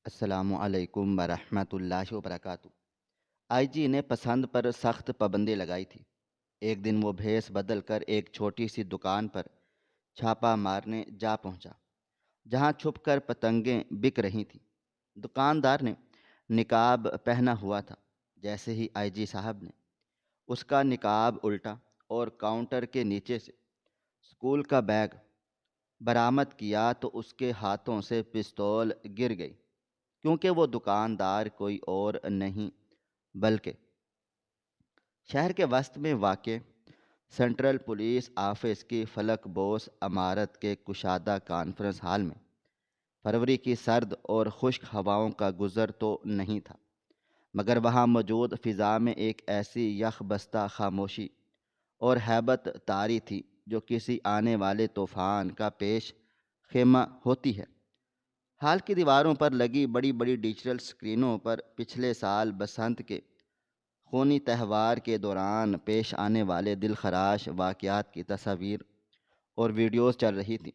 السلام علیکم ورحمۃ اللہ وبرکاتہ۔ آئی جی نے پسند پر سخت پابندی لگائی تھی۔ ایک دن وہ بھیس بدل کر ایک چھوٹی سی دکان پر چھاپا مارنے جا پہنچا، جہاں چھپ کر پتنگیں بک رہی تھیں۔ دکاندار نے نقاب پہنا ہوا تھا۔ جیسے ہی آئی جی صاحب نے اس کا نقاب الٹا اور کاؤنٹر کے نیچے سے اسکول کا بیگ برآمد کیا تو اس کے ہاتھوں سے پستول گر گئی، کیونکہ وہ دکاندار کوئی اور نہیں بلکہ شہر کے وسط میں واقع سینٹرل پولیس آفس کی فلک بوس عمارت کے کشادہ کانفرنس ہال میں فروری کی سرد اور خشک ہواؤں کا گزر تو نہیں تھا، مگر وہاں موجود فضا میں ایک ایسی یخ بستہ خاموشی اور ہیبت طاری تھی جو کسی آنے والے طوفان کا پیش خیمہ ہوتی ہے۔ حال کی دیواروں پر لگی بڑی بڑی ڈیجیٹل اسکرینوں پر پچھلے سال بسنت کے خونی تہوار کے دوران پیش آنے والے دل خراش واقعات کی تصاویر اور ویڈیوز چل رہی تھیں،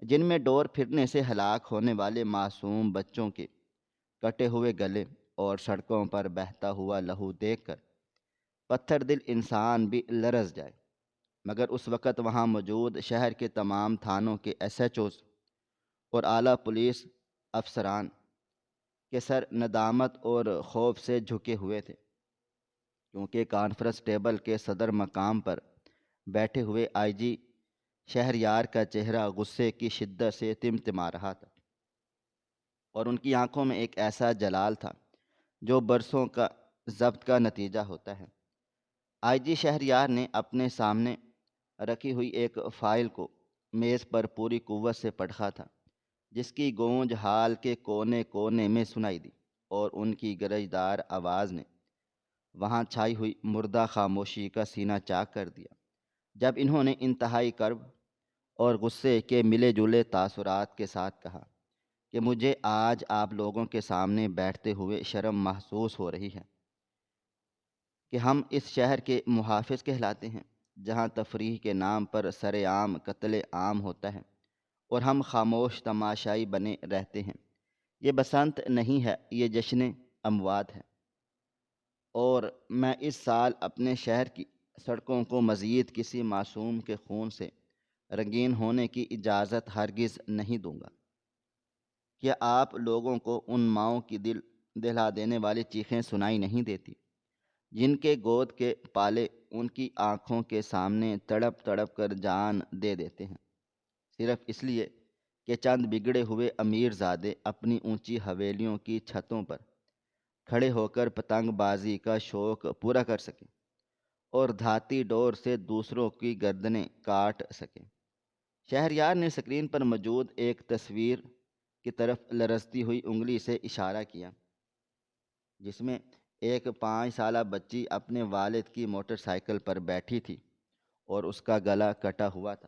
جن میں ڈور پھرنے سے ہلاک ہونے والے معصوم بچوں کے کٹے ہوئے گلے اور سڑکوں پر بہتا ہوا لہو دیکھ کر پتھر دل انسان بھی لرز جائے۔ مگر اس وقت وہاں موجود شہر کے تمام تھانوں کے ایس ایچ اوز اور اعلیٰ پولیس افسران کے سر ندامت اور خوف سے جھکے ہوئے تھے، کیونکہ کانفرنس ٹیبل کے صدر مقام پر بیٹھے ہوئے آئی جی شہریار کا چہرہ غصے کی شدت سے تمتما رہا تھا، اور ان کی آنکھوں میں ایک ایسا جلال تھا جو برسوں کا ضبط کا نتیجہ ہوتا ہے۔ آئی جی شہریار نے اپنے سامنے رکھی ہوئی ایک فائل کو میز پر پوری قوت سے پڑھا تھا، جس کی گونج ہال کے کونے کونے میں سنائی دی، اور ان کی گرجدار آواز نے وہاں چھائی ہوئی مردہ خاموشی کا سینہ چاک کر دیا۔ جب انہوں نے انتہائی کرب اور غصے کے ملے جلے تاثرات کے ساتھ کہا کہ مجھے آج آپ لوگوں کے سامنے بیٹھتے ہوئے شرم محسوس ہو رہی ہے کہ ہم اس شہر کے محافظ کہلاتے ہیں، جہاں تفریح کے نام پر سر عام قتل عام ہوتا ہے اور ہم خاموش تماشائی بنے رہتے ہیں۔ یہ بسنت نہیں ہے، یہ جشن اموات ہے، اور میں اس سال اپنے شہر کی سڑکوں کو مزید کسی معصوم کے خون سے رنگین ہونے کی اجازت ہرگز نہیں دوں گا۔ کیا آپ لوگوں کو ان ماؤں کی دل دہلا دینے والی چیخیں سنائی نہیں دیتی، جن کے گود کے پالے ان کی آنکھوں کے سامنے تڑپ تڑپ کر جان دے دیتے ہیں، صرف اس لیے کہ چند بگڑے ہوئے امیر زادے اپنی اونچی حویلیوں کی چھتوں پر کھڑے ہو کر پتنگ بازی کا شوق پورا کر سکیں اور دھاتی ڈور سے دوسروں کی گردنیں کاٹ سکیں؟ شہریار نے اسکرین پر موجود ایک تصویر کی طرف لرزتی ہوئی انگلی سے اشارہ کیا، جس میں ایک 5 سالہ بچی اپنے والد کی موٹر سائیکل پر بیٹھی تھی، اور اس کا گلا کٹا ہوا تھا،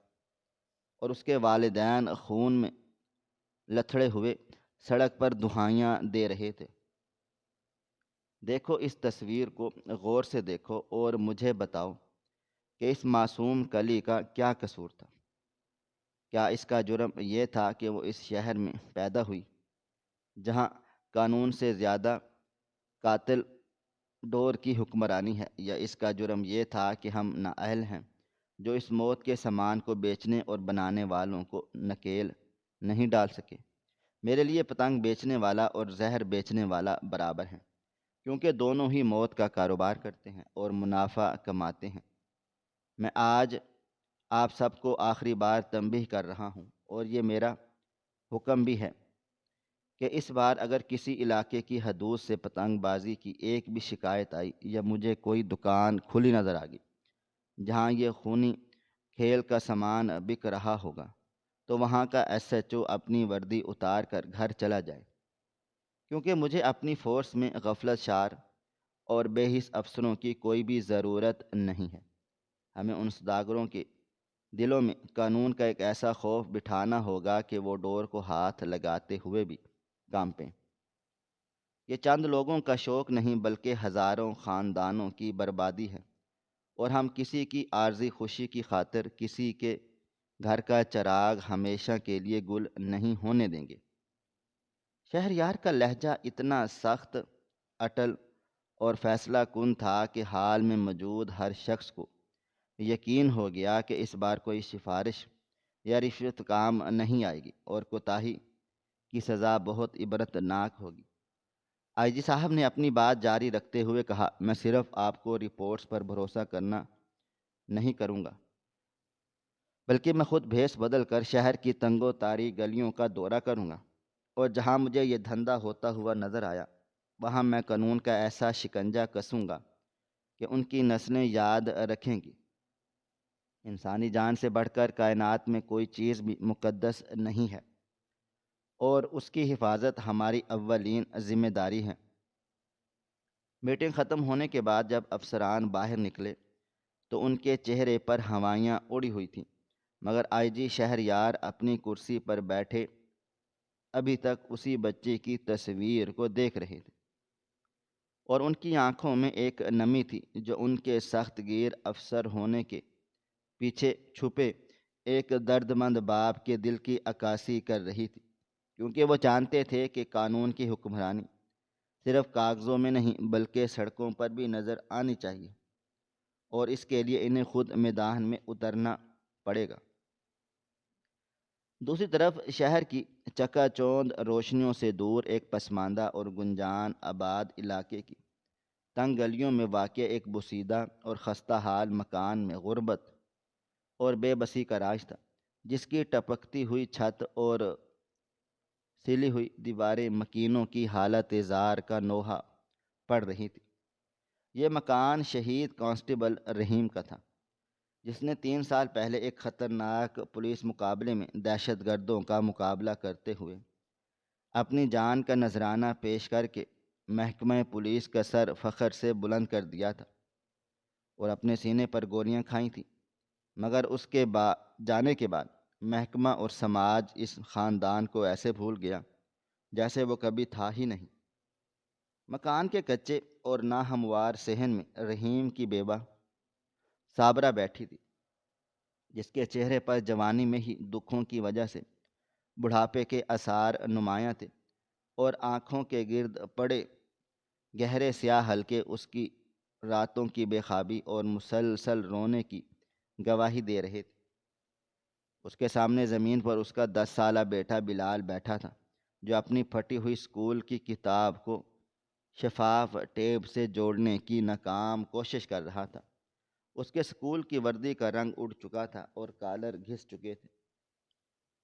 اور اس کے والدین خون میں لتھڑے ہوئے سڑک پر دہائیاں دے رہے تھے۔ دیکھو اس تصویر کو غور سے دیکھو اور مجھے بتاؤ کہ اس معصوم کلی کا کیا قصور تھا؟ کیا اس کا جرم یہ تھا کہ وہ اس شہر میں پیدا ہوئی، جہاں قانون سے زیادہ قاتل ڈور کی حکمرانی ہے، یا اس کا جرم یہ تھا کہ ہم نااہل ہیں جو اس موت کے سامان کو بیچنے اور بنانے والوں کو نکیل نہیں ڈال سکے؟ میرے لیے پتنگ بیچنے والا اور زہر بیچنے والا برابر ہیں، کیونکہ دونوں ہی موت کا کاروبار کرتے ہیں اور منافع کماتے ہیں۔ میں آج آپ سب کو آخری بار تنبیہ کر رہا ہوں، اور یہ میرا حکم بھی ہے کہ اس بار اگر کسی علاقے کی حدود سے پتنگ بازی کی ایک بھی شکایت آئی، یا مجھے کوئی دکان کھلی نظر آ گئی جہاں یہ خونی کھیل کا سامان بک رہا ہوگا، تو وہاں کا ایس ایچ او اپنی وردی اتار کر گھر چلا جائے، کیونکہ مجھے اپنی فورس میں غفلت شار اور بے حس افسروں کی کوئی بھی ضرورت نہیں ہے۔ ہمیں ان سوداگروں کے دلوں میں قانون کا ایک ایسا خوف بٹھانا ہوگا کہ وہ ڈور کو ہاتھ لگاتے ہوئے بھی کانپیں۔ یہ چند لوگوں کا شوق نہیں، بلکہ ہزاروں خاندانوں کی بربادی ہے، اور ہم کسی کی عارضی خوشی کی خاطر کسی کے گھر کا چراغ ہمیشہ کے لیے گل نہیں ہونے دیں گے۔ شہریار کا لہجہ اتنا سخت، اٹل اور فیصلہ کن تھا کہ حال میں موجود ہر شخص کو یقین ہو گیا کہ اس بار کوئی سفارش یا رشوت کام نہیں آئے گی اور کوتاہی کی سزا بہت عبرتناک ہوگی۔ آئی جی صاحب نے اپنی بات جاری رکھتے ہوئے کہا، میں صرف آپ کو رپورٹس پر بھروسہ کرنا نہیں کروں گا، بلکہ میں خود بھیس بدل کر شہر کی تنگ و تاریک گلیوں کا دورہ کروں گا، اور جہاں مجھے یہ دھندا ہوتا ہوا نظر آیا وہاں میں قانون کا ایسا شکنجہ کسوں گا کہ ان کی نسلیں یاد رکھیں گی۔ انسانی جان سے بڑھ کر کائنات میں کوئی چیز بھی مقدس نہیں ہے، اور اس کی حفاظت ہماری اولین ذمہ داری ہے۔ میٹنگ ختم ہونے کے بعد جب افسران باہر نکلے تو ان کے چہرے پر ہوائیاں اڑی ہوئی تھیں، مگر آئی جی شہریار اپنی کرسی پر بیٹھے ابھی تک اسی بچے کی تصویر کو دیکھ رہے تھے، اور ان کی آنکھوں میں ایک نمی تھی جو ان کے سخت گیر افسر ہونے کے پیچھے چھپے ایک درد مند باپ کے دل کی عکاسی کر رہی تھی، کیونکہ وہ جانتے تھے کہ قانون کی حکمرانی صرف کاغذوں میں نہیں بلکہ سڑکوں پر بھی نظر آنی چاہیے، اور اس کے لیے انہیں خود میدان میں اترنا پڑے گا۔ دوسری طرف شہر کی چکا چوند روشنیوں سے دور ایک پسماندہ اور گنجان آباد علاقے کی تنگ گلیوں میں واقع ایک بوسیدہ اور خستہ حال مکان میں غربت اور بے بسی کا راج تھا، جس کی ٹپکتی ہوئی چھت اور سلی ہوئی دیواریں مکینوں کی حالت زار کا نوحہ پڑ رہی تھی۔ یہ مکان شہید کانسٹیبل رحیم کا تھا، جس نے 3 سال پہلے ایک خطرناک پولیس مقابلے میں دہشت گردوں کا مقابلہ کرتے ہوئے اپنی جان کا نذرانہ پیش کر کے محکمہ پولیس کا سر فخر سے بلند کر دیا تھا اور اپنے سینے پر گولیاں کھائیں تھیں، مگر اس کے جانے کے بعد محکمہ اور سماج اس خاندان کو ایسے بھول گیا جیسے وہ کبھی تھا ہی نہیں۔ مکان کے کچے اور ناہموار صحن میں رحیم کی بیوہ صابرہ بیٹھی تھی، جس کے چہرے پر جوانی میں ہی دکھوں کی وجہ سے بڑھاپے کے آثار نمایاں تھے، اور آنکھوں کے گرد پڑے گہرے سیاہ حلقے اس کی راتوں کی بے خوابی اور مسلسل رونے کی گواہی دے رہے تھے۔ اس کے سامنے زمین پر اس کا 10 سالہ بیٹا بلال بیٹھا تھا، جو اپنی پھٹی ہوئی اسکول کی کتاب کو شفاف ٹیپ سے جوڑنے کی ناکام کوشش کر رہا تھا۔ اس کے اسکول کی وردی کا رنگ اڑ چکا تھا اور کالر گھس چکے تھے،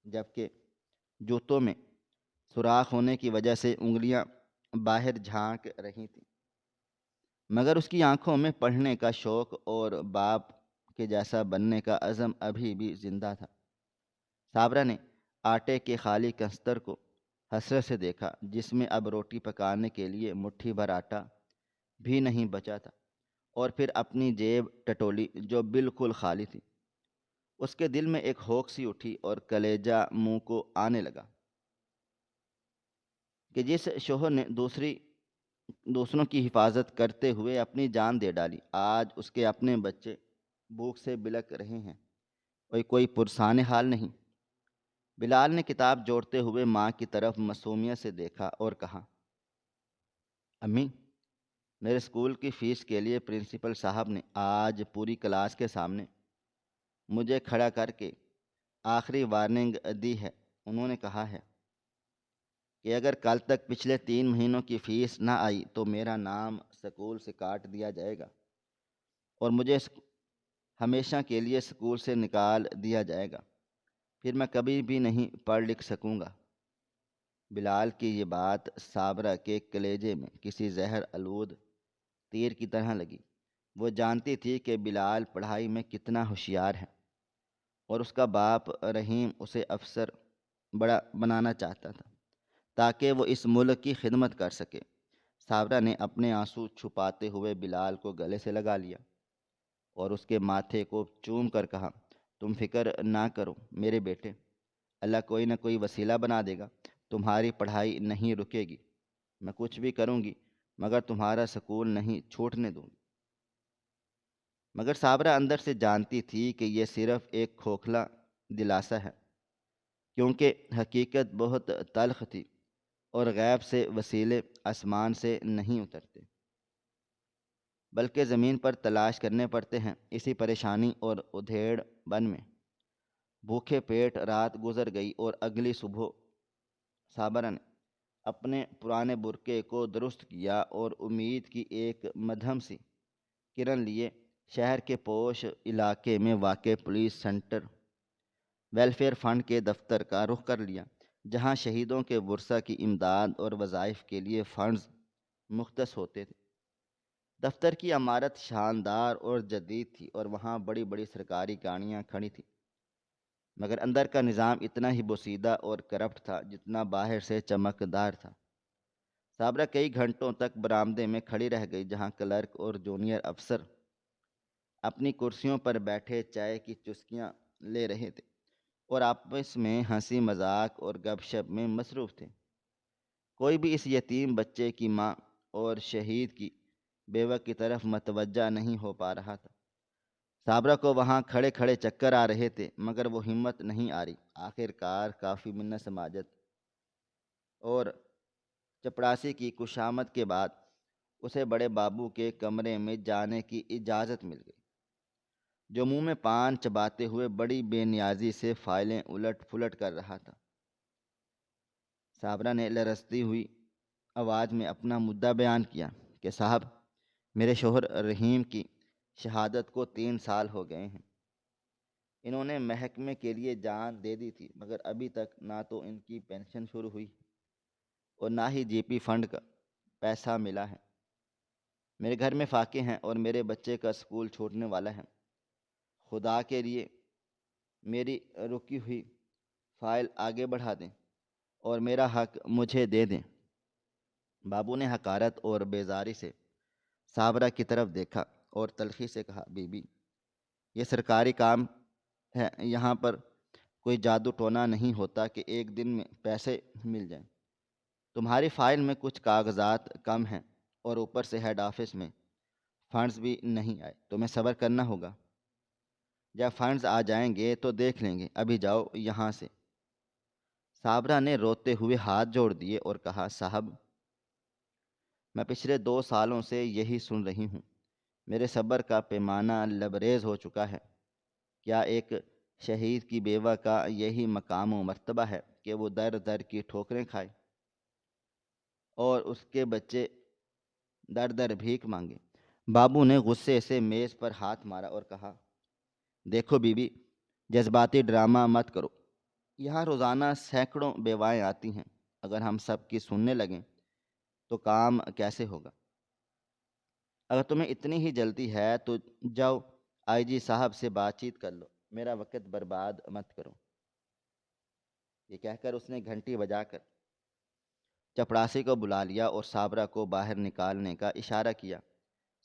جبکہ جوتوں میں سوراخ ہونے کی وجہ سے انگلیاں باہر جھانک رہی تھیں، مگر اس کی آنکھوں میں پڑھنے کا شوق اور باپ کے جیسا بننے کا عزم ابھی بھی زندہ تھا۔ صابرہ نے آٹے کے خالی کستر کو حسرت سے دیکھا، جس میں اب روٹی پکانے کے لیے مٹھی بھر آٹا بھی نہیں بچا تھا، اور پھر اپنی جیب ٹٹولی جو بالکل خالی تھی۔ اس کے دل میں ایک ہوک سی اٹھی اور کلیجہ منہ کو آنے لگا کہ جس شوہر نے دوسروں کی حفاظت کرتے ہوئے اپنی جان دے ڈالی، آج اس کے اپنے بچے بھوک سے بلک رہے ہیں، اور کوئی پرسان حال نہیں۔ بلال نے کتاب جوڑتے ہوئے ماں کی طرف معصومیت سے دیکھا اور کہا، امی، میرے اسکول کی فیس کے لیے پرنسپل صاحب نے آج پوری کلاس کے سامنے مجھے کھڑا کر کے آخری وارننگ دی ہے۔ انہوں نے کہا ہے کہ اگر کل تک پچھلے 3 مہینوں کی فیس نہ آئی تو میرا نام اسکول سے کاٹ دیا جائے گا اور مجھے ہمیشہ کے لیے اسکول سے نکال دیا جائے گا، پھر میں کبھی بھی نہیں پڑھ لکھ سکوں گا۔ بلال کی یہ بات صابرہ کے کلیجے میں کسی زہر آلود تیر کی طرح لگی۔ وہ جانتی تھی کہ بلال پڑھائی میں کتنا ہوشیار ہے، اور اس کا باپ رحیم اسے افسر بڑا بنانا چاہتا تھا تاکہ وہ اس ملک کی خدمت کر سکے۔ صابرہ نے اپنے آنسو چھپاتے ہوئے بلال کو گلے سے لگا لیا اور اس کے ماتھے کو چوم کر کہا، تم فکر نہ کرو میرے بیٹے، اللہ کوئی نہ کوئی وسیلہ بنا دے گا، تمہاری پڑھائی نہیں رکے گی، میں کچھ بھی کروں گی مگر تمہارا سکول نہیں چھوٹنے دوں گی۔ مگر صابرہ اندر سے جانتی تھی کہ یہ صرف ایک کھوکھلا دلاسا ہے، کیونکہ حقیقت بہت تلخ تھی۔ اور غیب سے وسیلے آسمان سے نہیں اترتے بلکہ زمین پر تلاش کرنے پڑتے ہیں۔ اسی پریشانی اور ادھیڑ بن میں بھوکے پیٹ رات گزر گئی اور اگلی صبح صابرہ نے اپنے پرانے برقعے کو درست کیا اور امید کی ایک مدھم سی کرن لیے شہر کے پوش علاقے میں واقع پولیس سینٹر ویلفیئر فنڈ کے دفتر کا رخ کر لیا، جہاں شہیدوں کے ورثہ کی امداد اور وظائف کے لیے فنڈز مختص ہوتے تھے۔ دفتر کی عمارت شاندار اور جدید تھی اور وہاں بڑی بڑی سرکاری گاڑیاں کھڑی تھیں، مگر اندر کا نظام اتنا ہی بوسیدہ اور کرپٹ تھا جتنا باہر سے چمکدار تھا۔ صابرہ کئی گھنٹوں تک برآمدے میں کھڑی رہ گئی، جہاں کلرک اور جونیئر افسر اپنی کرسیوں پر بیٹھے چائے کی چسکیاں لے رہے تھے اور آپس میں ہنسی مذاق اور گپ شپ میں مصروف تھے۔ کوئی بھی اس یتیم بچے کی ماں اور شہید کی بیوہ کی طرف متوجہ نہیں ہو پا رہا تھا۔ صابرہ کو وہاں کھڑے کھڑے چکر آ رہے تھے، مگر وہ ہمت نہیں آ رہی۔ آخر کار کافی منت سماجت اور چپڑاسی کی خوشامد کے بعد اسے بڑے بابو کے کمرے میں جانے کی اجازت مل گئی، جو منہ میں پان چباتے ہوئے بڑی بے نیازی سے فائلیں الٹ پھلٹ کر رہا تھا۔ صابرہ نے لرزتی ہوئی آواز میں اپنا مدعا بیان کیا کہ صاحب، میرے شوہر رحیم کی شہادت کو 3 سال ہو گئے ہیں۔ انہوں نے محکمے کے لیے جان دے دی تھی، مگر ابھی تک نہ تو ان کی پینشن شروع ہوئی اور نہ ہی جی پی فنڈ کا پیسہ ملا ہے۔ میرے گھر میں فاقے ہیں اور میرے بچے کا اسکول چھوٹنے والا ہے۔ خدا کے لیے میری رکی ہوئی فائل آگے بڑھا دیں اور میرا حق مجھے دے دیں۔ بابو نے حقارت اور بیزاری سے صابرہ کی طرف دیکھا اور تلخی سے کہا، بی بی، یہ سرکاری کام ہے، یہاں پر کوئی جادو ٹونا نہیں ہوتا کہ ایک دن میں پیسے مل جائیں۔ تمہاری فائل میں کچھ کاغذات کم ہیں اور اوپر سے ہیڈ آفس میں فنڈز بھی نہیں آئے، تمہیں صبر کرنا ہوگا۔ جب فنڈز آ جائیں گے تو دیکھ لیں گے، ابھی جاؤ یہاں سے۔ صابرہ نے روتے ہوئے ہاتھ جوڑ دیے اور کہا، صاحب، میں پچھلے 2 سالوں سے یہی سن رہی ہوں۔ میرے صبر کا پیمانہ لبریز ہو چکا ہے۔ کیا ایک شہید کی بیوہ کا یہی مقام و مرتبہ ہے کہ وہ در در کی ٹھوکریں کھائے اور اس کے بچے در در بھیک مانگے؟ بابو نے غصے سے میز پر ہاتھ مارا اور کہا، دیکھو بی بی، جذباتی ڈرامہ مت کرو۔ یہاں روزانہ سینکڑوں بیوائیں آتی ہیں، اگر ہم سب کی سننے لگیں تو کام کیسے ہوگا؟ اگر تمہیں اتنی ہی جلدی ہے تو جاؤ آئی جی صاحب سے بات چیت کر لو، میرا وقت برباد مت کرو۔ یہ کہہ کر اس نے گھنٹی بجا کر چپڑاسی کو بلا لیا اور صابرہ کو باہر نکالنے کا اشارہ کیا۔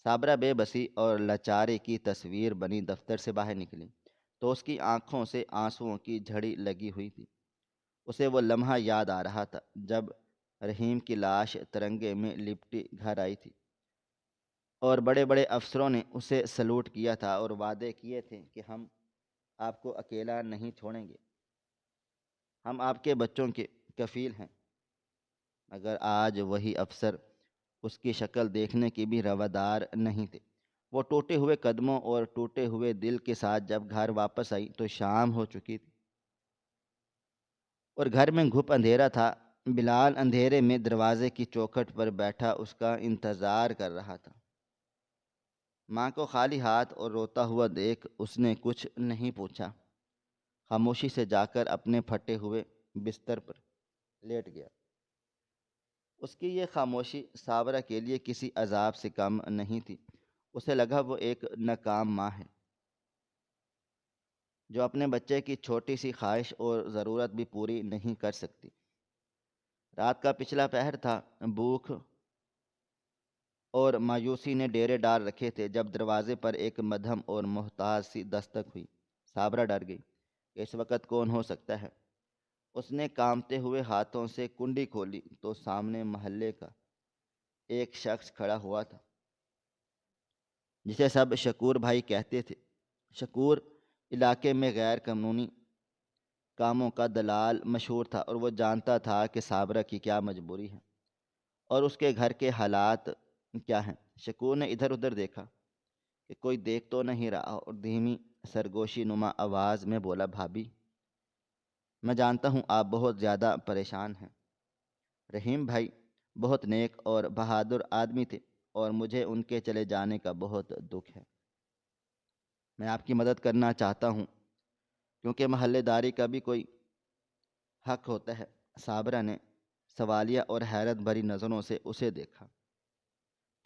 صابرہ بے بسی اور لاچاری کی تصویر بنی دفتر سے باہر نکلی تو اس کی آنکھوں سے آنسوؤں کی جھڑی لگی ہوئی تھی۔ اسے وہ لمحہ یاد آ رہا تھا جب رحیم کی لاش ترنگے میں لپٹی گھر آئی تھی اور بڑے بڑے افسروں نے اسے سلوٹ کیا تھا اور وعدے کیے تھے کہ ہم آپ کو اکیلا نہیں چھوڑیں گے، ہم آپ کے بچوں کے کفیل ہیں۔ مگر آج وہی افسر اس کی شکل دیکھنے کی بھی روادار نہیں تھے۔ وہ ٹوٹے ہوئے قدموں اور ٹوٹے ہوئے دل کے ساتھ جب گھر واپس آئی تو شام ہو چکی تھی اور گھر میں گھپ اندھیرا تھا۔ بلال اندھیرے میں دروازے کی چوکھٹ پر بیٹھا اس کا انتظار کر رہا تھا۔ ماں کو خالی ہاتھ اور روتا ہوا دیکھ اس نے کچھ نہیں پوچھا، خاموشی سے جا کر اپنے پھٹے ہوئے بستر پر لیٹ گیا۔ اس کی یہ خاموشی صابرہ کے لیے کسی عذاب سے کم نہیں تھی۔ اسے لگا وہ ایک ناکام ماں ہے جو اپنے بچے کی چھوٹی سی خواہش اور ضرورت بھی پوری نہیں کر سکتی۔ رات کا پچھلا پہر تھا، بھوک اور مایوسی نے ڈیرے ڈال رکھے تھے جب دروازے پر ایک مدھم اور محتاط سی دستک ہوئی۔ صابرہ ڈر گئی کہ اس وقت کون ہو سکتا ہے۔ اس نے کانپتے ہوئے ہاتھوں سے کنڈی کھولی تو سامنے محلے کا ایک شخص کھڑا ہوا تھا جسے سب شکور بھائی کہتے تھے۔ شکور علاقے میں غیر قانونی کاموں کا دلال مشہور تھا اور وہ جانتا تھا کہ صابرہ کی کیا مجبوری ہے اور اس کے گھر کے حالات کیا ہیں۔ شکور نے ادھر ادھر دیکھا کہ کوئی دیکھ تو نہیں رہا اور دھیمی سرگوشی نما آواز میں بولا، بھابھی میں جانتا ہوں آپ بہت زیادہ پریشان ہیں۔ رحیم بھائی بہت نیک اور بہادر آدمی تھے اور مجھے ان کے چلے جانے کا بہت دکھ ہے۔ میں آپ کی مدد کرنا چاہتا ہوں کیونکہ محلے داری کا بھی کوئی حق ہوتا ہے۔ صابرہ نے سوالیہ اور حیرت بھری نظروں سے اسے دیکھا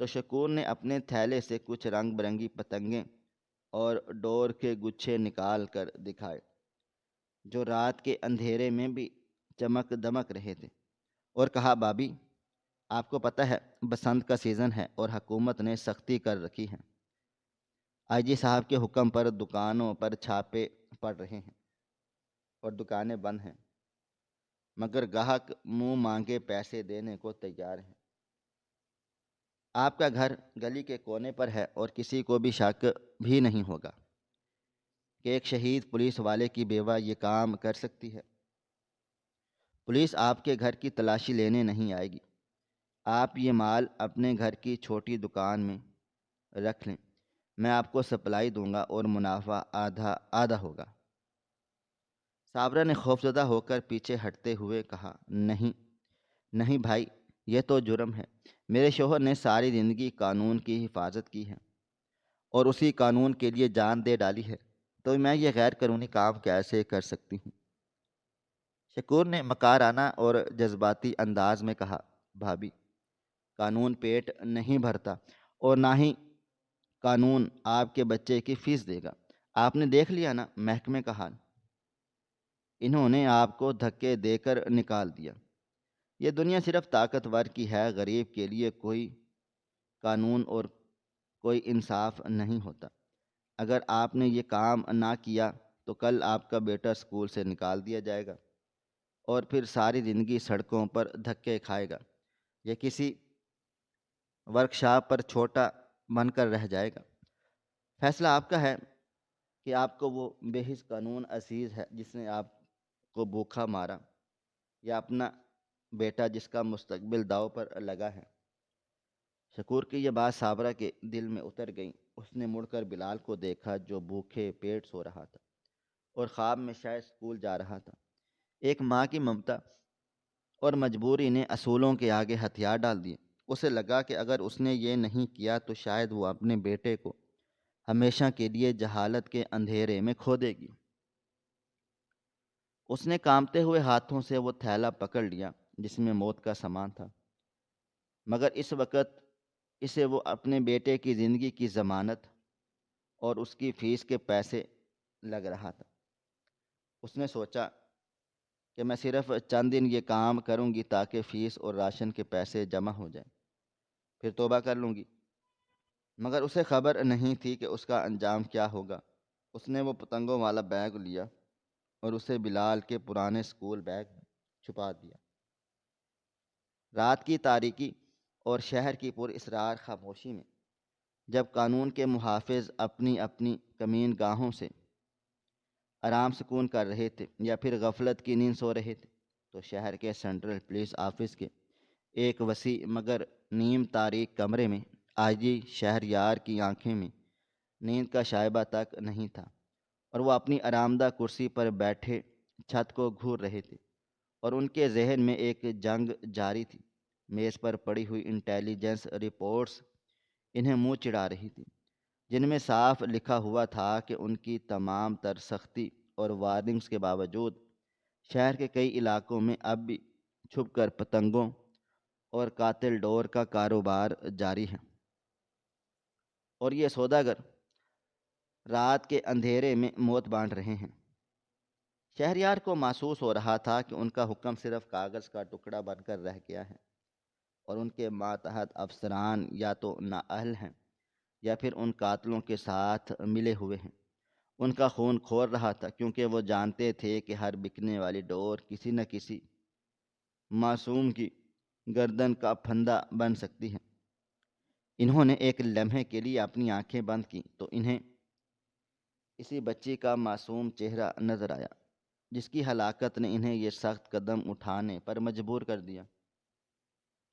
تو شکور نے اپنے تھیلے سے کچھ رنگ برنگی پتنگیں اور ڈور کے گچھے نکال کر دکھائے جو رات کے اندھیرے میں بھی چمک دمک رہے تھے، اور کہا، بھابھی آپ کو پتہ ہے بسنت کا سیزن ہے اور حکومت نے سختی کر رکھی ہے۔ آئی جی صاحب کے حکم پر دکانوں پر چھاپے پڑ رہے ہیں اور دکانیں بند ہیں، مگر گاہک منہ مانگے پیسے دینے کو تیار ہیں۔ آپ کا گھر گلی کے کونے پر ہے اور کسی کو بھی شک بھی نہیں ہوگا کہ ایک شہید پولیس والے کی بیوہ یہ کام کر سکتی ہے۔ پولیس آپ کے گھر کی تلاشی لینے نہیں آئے گی۔ آپ یہ مال اپنے گھر کی چھوٹی دکان میں رکھ لیں، میں آپ کو سپلائی دوں گا اور منافع آدھا آدھا ہوگا۔ صابرہ نے خوفزدہ ہو کر پیچھے ہٹتے ہوئے کہا، نہیں نہیں بھائی، یہ تو جرم ہے۔ میرے شوہر نے ساری زندگی قانون کی حفاظت کی ہے اور اسی قانون کے لیے جان دے ڈالی ہے، تو میں یہ غیر قانونی کام کیسے کر سکتی ہوں؟ شکور نے مکارانہ اور جذباتی انداز میں کہا، بھابھی قانون پیٹ نہیں بھرتا اور نہ ہی قانون آپ کے بچے کی فیس دے گا۔ آپ نے دیکھ لیا نا محکمے کا حال، انہوں نے آپ کو دھکے دے کر نکال دیا۔ یہ دنیا صرف طاقتور کی ہے، غریب کے لیے کوئی قانون اور کوئی انصاف نہیں ہوتا۔ اگر آپ نے یہ کام نہ کیا تو کل آپ کا بیٹا اسکول سے نکال دیا جائے گا اور پھر ساری زندگی سڑکوں پر دھکے کھائے گا یا کسی ورکشاپ پر چھوٹا بن کر رہ جائے گا۔ فیصلہ آپ کا ہے کہ آپ کو وہ بے حس قانون عزیز ہے جس نے آپ کو بھوکا مارا، یا اپنا بیٹا جس کا مستقبل داؤ پر لگا ہے۔ شکور کی یہ بات صابرہ کے دل میں اتر گئی۔ اس نے مڑ کر بلال کو دیکھا جو بھوکے پیٹ سو رہا تھا اور خواب میں شاید اسکول جا رہا تھا۔ ایک ماں کی ممتا اور مجبوری نے اصولوں کے آگے ہتھیار ڈال دیے۔ اسے لگا کہ اگر اس نے یہ نہیں کیا تو شاید وہ اپنے بیٹے کو ہمیشہ کے لیے جہالت کے اندھیرے میں کھو دے گی۔ اس نے کانپتے ہوئے ہاتھوں سے وہ تھیلا پکڑ لیا جس میں موت کا سامان تھا، مگر اس وقت اسے وہ اپنے بیٹے کی زندگی کی ضمانت اور اس کی فیس کے پیسے لگ رہا تھا۔ اس نے سوچا کہ میں صرف چند دن یہ کام کروں گی تاکہ فیس اور راشن کے پیسے جمع ہو جائیں، پھر توبہ کر لوں گی۔ مگر اسے خبر نہیں تھی کہ اس کا انجام کیا ہوگا۔ اس نے وہ پتنگوں والا بیگ لیا اور اسے بلال کے پرانے اسکول بیگ میں چھپا دیا۔ رات کی تاریکی اور شہر کی پر اسرار خاموشی میں جب قانون کے محافظ اپنی اپنی کمین گاہوں سے آرام سکون کر رہے تھے یا پھر غفلت کی نیند سو رہے تھے، تو شہر کے سینٹرل پولیس آفس کے ایک وسیع مگر نیم تاریک کمرے میں آئی جی شہریار کی آنکھیں میں نیند کا شائبہ تک نہیں تھا، اور وہ اپنی آرامدہ کرسی پر بیٹھے چھت کو گھور رہے تھے اور ان کے ذہن میں ایک جنگ جاری تھی۔ میز پر پڑی ہوئی انٹیلیجنس رپورٹس انہیں منہ چڑھا رہی تھی، جن میں صاف لکھا ہوا تھا کہ ان کی تمام تر سختی اور وارننگز کے باوجود شہر کے کئی علاقوں میں اب بھی چھپ کر پتنگوں اور قاتل ڈور کا کاروبار جاری ہے، اور یہ سوداگر رات کے اندھیرے میں موت بانٹ رہے ہیں۔ شہریار کو محسوس ہو رہا تھا کہ ان کا حکم صرف کاغذ کا ٹکڑا بن کر رہ گیا ہے اور ان کے ماتحت افسران یا تو نااہل ہیں یا پھر ان قاتلوں کے ساتھ ملے ہوئے ہیں۔ ان کا خون کھول رہا تھا کیونکہ وہ جانتے تھے کہ ہر بکنے والی ڈور کسی نہ کسی معصوم کی گردن کا پھندا بن سکتی ہے۔ انہوں نے ایک لمحے کے لیے اپنی آنکھیں بند کیں تو انہیں اسی بچی کا معصوم چہرہ نظر آیا جس کی ہلاکت نے انہیں یہ سخت قدم اٹھانے پر مجبور کر دیا۔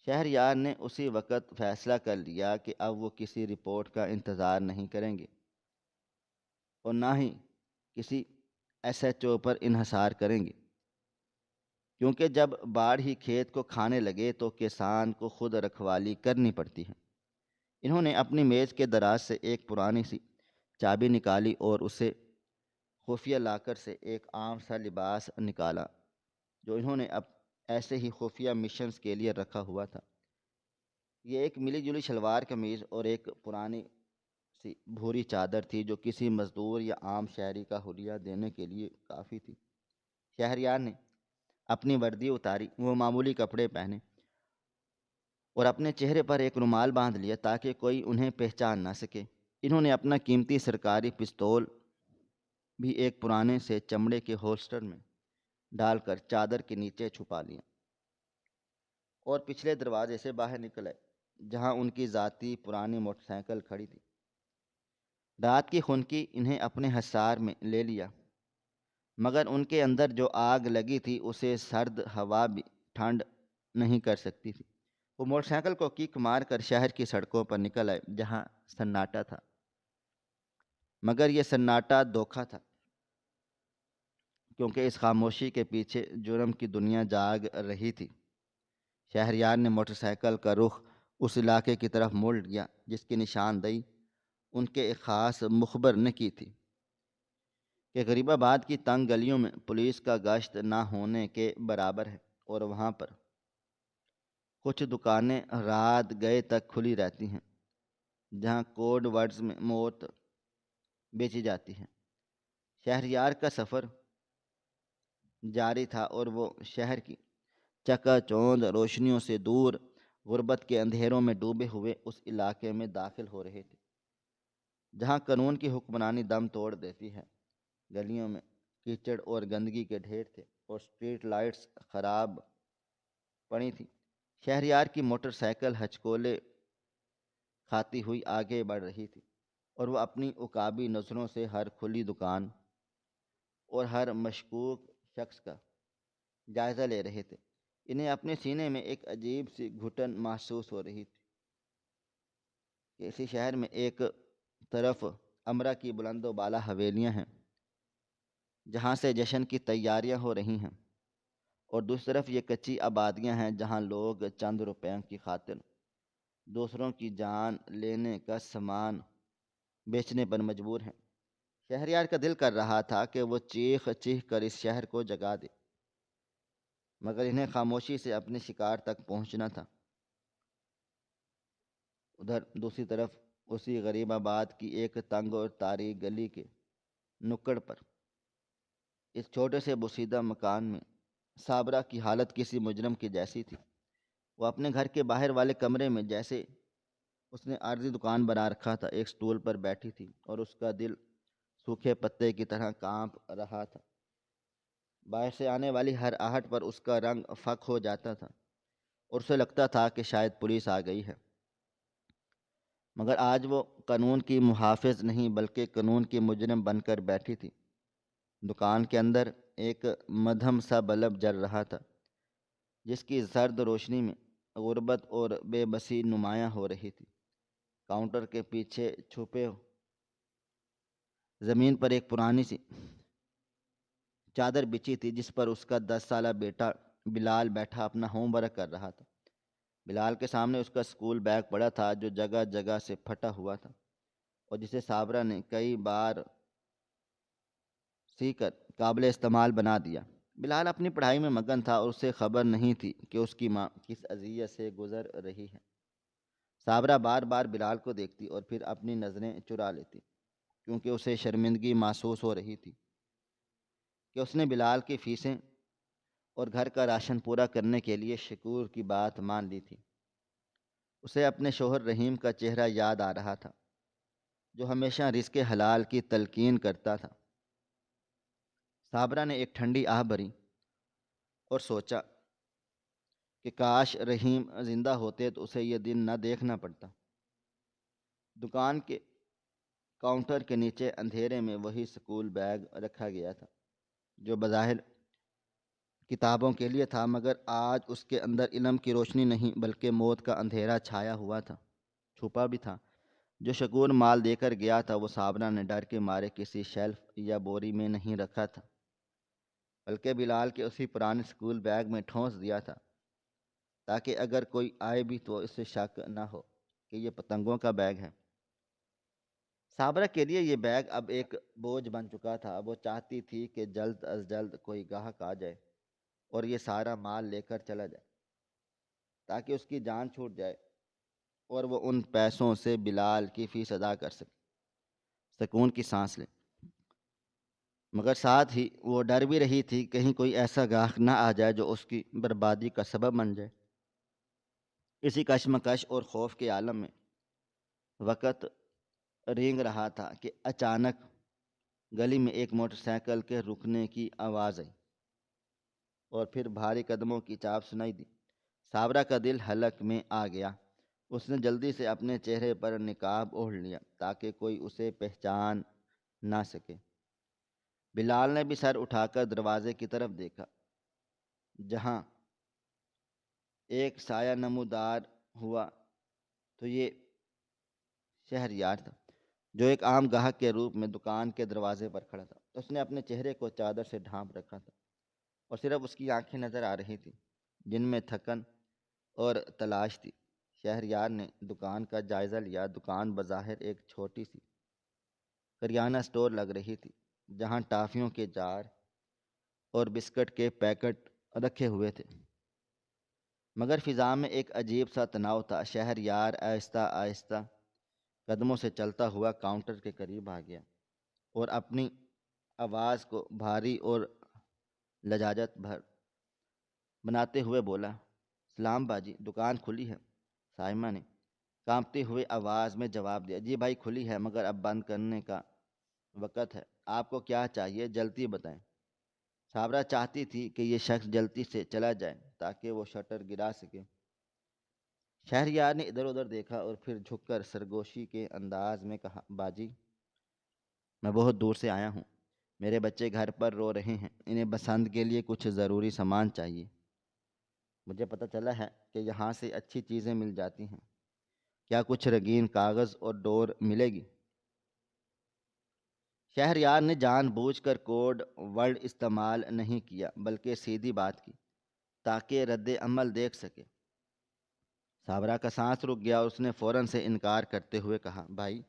شہریار نے اسی وقت فیصلہ کر لیا کہ اب وہ کسی رپورٹ کا انتظار نہیں کریں گے اور نہ ہی کسی ایس ایچ او پر انحصار کریں گے، کیونکہ جب باڑھ ہی کھیت کو کھانے لگے تو کسان کو خود رکھوالی کرنی پڑتی ہے۔ انہوں نے اپنی میز کے دراز سے ایک پرانی سی چابی نکالی اور اسے خفیہ لاکر سے ایک عام سا لباس نکالا جو انہوں نے اب ایسے ہی خفیہ مشنز کے لیے رکھا ہوا تھا۔ یہ ایک ملی جلی شلوار قمیض اور ایک پرانی سی بھوری چادر تھی جو کسی مزدور یا عام شہری کا حلیہ دینے کے لیے کافی تھی۔ شہریار نے اپنی وردی اتاری، وہ معمولی کپڑے پہنے اور اپنے چہرے پر ایک رومال باندھ لیا تاکہ کوئی انہیں پہچان نہ سکے۔ انہوں نے اپنا قیمتی سرکاری پستول بھی ایک پرانے سے چمڑے کے ہولسٹر میں ڈال کر چادر کے نیچے چھپا لیا اور پچھلے دروازے سے باہر نکل آئے جہاں ان کی ذاتی پرانی موٹر سائیکل کھڑی تھی۔ رات کی خنکی انہیں اپنے حصار میں لے لیا، مگر ان کے اندر جو آگ لگی تھی اسے سرد ہوا بھی ٹھنڈ نہیں کر سکتی تھی۔ وہ موٹر سائیکل کو کک مار کر شہر کی سڑکوں پر نکل آئے جہاں سناٹا تھا، مگر یہ سناٹا دھوکہ تھا، کیونکہ اس خاموشی کے پیچھے جرم کی دنیا جاگ رہی تھی۔ شہریار نے موٹر سائیکل کا رخ اس علاقے کی طرف موڑ لیا جس کی نشاندہی ان کے ایک خاص مخبر نے کی تھی کہ غریب آباد کی تنگ گلیوں میں پولیس کا گشت نہ ہونے کے برابر ہے اور وہاں پر کچھ دکانیں رات گئے تک کھلی رہتی ہیں جہاں کوڈ ورڈز میں موت بیچی جاتی ہے۔ شہریار کا سفر جاری تھا اور وہ شہر کی چکا چوند روشنیوں سے دور غربت کے اندھیروں میں ڈوبے ہوئے اس علاقے میں داخل ہو رہے تھے جہاں قانون کی حکمرانی دم توڑ دیتی ہے۔ گلیوں میں کیچڑ اور گندگی کے ڈھیر تھے اور اسٹریٹ لائٹس خراب پڑی تھیں۔ شہریار کی موٹر سائیکل ہچکولے کھاتی ہوئی آگے بڑھ رہی تھی اور وہ اپنی عقابی نظروں سے ہر کھلی دکان اور ہر مشکوک شخص کا جائزہ لے رہے تھے۔ انہیں اپنے سینے میں ایک عجیب سی گھٹن محسوس ہو رہی تھی کہ اسی شہر میں ایک طرف امرا کی بلند و بالا حویلیاں ہیں جہاں سے جشن کی تیاریاں ہو رہی ہیں، اور دوسری طرف یہ کچی آبادیاں ہیں جہاں لوگ چند روپیوں کی خاطر دوسروں کی جان لینے کا سامان بیچنے پر مجبور ہیں۔ شہریار کا دل کر رہا تھا کہ وہ چیخ چیخ کر اس شہر کو جگا دے، مگر انہیں خاموشی سے اپنے شکار تک پہنچنا تھا۔ ادھر دوسری طرف اسی غریب آباد کی ایک تنگ اور تاریک گلی کے نکڑ پر اس چھوٹے سے بوسیدہ مکان میں صابرہ کی حالت کسی مجرم کی جیسی تھی۔ وہ اپنے گھر کے باہر والے کمرے میں، جیسے اس نے عارضی دکان بنا رکھا تھا، ایک سٹول پر بیٹھی تھی اور اس کا دل سوکھے پتے کی طرح کانپ رہا تھا۔ باہر سے آنے والی ہر آہٹ پر اس کا رنگ فک ہو جاتا تھا اور اسے لگتا تھا کہ شاید پولیس آ گئی ہے، مگر آج وہ قانون کی محافظ نہیں بلکہ قانون کی مجرم بن کر بیٹھی تھی۔ دکان کے اندر ایک مدھم سا بلب جل رہا تھا جس کی زرد روشنی میں غربت اور بے بسی نمایاں ہو رہی تھی۔ کاؤنٹر کے پیچھے چھپے زمین پر ایک پرانی سی چادر بچھی تھی جس پر اس کا 10 سالہ بیٹا بلال بیٹھا اپنا ہوم ورک کر رہا تھا۔ بلال کے سامنے اس کا اسکول بیگ پڑا تھا جو جگہ جگہ سے پھٹا ہوا تھا اور جسے صابرہ نے کئی بار سی کر قابل استعمال بنا دیا۔ بلال اپنی پڑھائی میں مگن تھا اور اسے خبر نہیں تھی کہ اس کی ماں کس اذیت سے گزر رہی ہے۔ صابرہ بار بار بلال کو دیکھتی اور پھر اپنی نظریں چرا لیتی کیونکہ اسے شرمندگی محسوس ہو رہی تھی کہ اس نے بلال کی فیسیں اور گھر کا راشن پورا کرنے کے لیے شکور کی بات مان لی تھی۔ اسے اپنے شوہر رحیم کا چہرہ یاد آ رہا تھا جو ہمیشہ رزق حلال کی تلقین کرتا تھا۔ صابرہ نے ایک ٹھنڈی آہ بھری اور سوچا کہ کاش رحیم زندہ ہوتے تو اسے یہ دن نہ دیکھنا پڑتا۔ دکان کے کاؤنٹر کے نیچے اندھیرے میں وہی اسکول بیگ رکھا گیا تھا جو بظاہر کتابوں کے لیے تھا، مگر آج اس کے اندر علم کی روشنی نہیں بلکہ موت کا اندھیرا چھایا ہوا تھا، چھپا بھی تھا۔ جو شگون مال دے کر گیا تھا وہ صابرہ نے ڈر کے مارے کسی شیلف یا بوری میں نہیں رکھا تھا، بلکہ بلال کے اسی پرانے اسکول بیگ میں ٹھونس دیا تھا، تاکہ اگر کوئی آئے بھی تو اسے شک نہ ہو کہ یہ پتنگوں کا بیگ ہے۔ صابرہ کے لیے یہ بیگ اب ایک بوجھ بن چکا تھا۔ وہ چاہتی تھی کہ جلد از جلد کوئی گاہک آ جائے اور یہ سارا مال لے کر چلا جائے، تاکہ اس کی جان چھوٹ جائے اور وہ ان پیسوں سے بلال کی فیس ادا کر سکے، سکون کی سانس لے۔ مگر ساتھ ہی وہ ڈر بھی رہی تھی کہیں کوئی ایسا گاہک نہ آ جائے جو اس کی بربادی کا سبب بن جائے۔ اسی کشمکش اور خوف کے عالم میں وقت رینگ رہا تھا کہ اچانک گلی میں ایک موٹر سائیکل کے رکنے کی آواز آئی اور پھر بھاری قدموں کی چاپ سنائی دی۔ صابرہ کا دل حلق میں آ گیا۔ اس نے جلدی سے اپنے چہرے پر نقاب اوڑھ لیا تاکہ کوئی اسے پہچان نہ سکے۔ بلال نے بھی سر اٹھا کر دروازے کی طرف دیکھا، جہاں ایک سایہ نمودار ہوا تو یہ شہریار تھا، جو ایک عام گاہک کے روپ میں دکان کے دروازے پر کھڑا تھا۔ اس نے اپنے چہرے کو چادر سے ڈھانپ رکھا تھا اور صرف اس کی آنکھیں نظر آ رہی تھیں، جن میں تھکن اور تلاش تھی۔ شہریار نے دکان کا جائزہ لیا۔ دکان بظاہر ایک چھوٹی سی کریانہ سٹور لگ رہی تھی، جہاں ٹافیوں کے جار اور بسکٹ کے پیکٹ رکھے ہوئے تھے، مگر فضا میں ایک عجیب سا تناؤ تھا۔ شہریار آہستہ آہستہ قدموں سے چلتا ہوا کاؤنٹر کے قریب آ گیا اور اپنی آواز کو بھاری اور لجاجت بھر بناتے ہوئے بولا، سلام باجی، دکان کھلی ہے؟ سائمہ نے کانپتی ہوئے آواز میں جواب دیا، جی بھائی کھلی ہے، مگر اب بند کرنے کا وقت ہے۔ آپ کو کیا چاہیے، جلدی بتائیں۔ صابرہ چاہتی تھی کہ یہ شخص جلدی سے چلا جائے تاکہ وہ شٹر گرا سکے۔ شہریار نے ادھر ادھر دیکھا اور پھر جھک کر سرگوشی کے انداز میں کہا، باجی میں بہت دور سے آیا ہوں، میرے بچے گھر پر رو رہے ہیں، انہیں بسنت کے لیے کچھ ضروری سامان چاہیے۔ مجھے پتہ چلا ہے کہ یہاں سے اچھی چیزیں مل جاتی ہیں، کیا کچھ رنگین کاغذ اور ڈور ملے گی؟ شہریار نے جان بوجھ کر کوڈ ورڈ استعمال نہیں کیا بلکہ سیدھی بات کی تاکہ رد عمل دیکھ سکے۔ صابرہ کا سانس رک گیا اور اس نے فوراً سے انکار کرتے ہوئے کہا، بھائی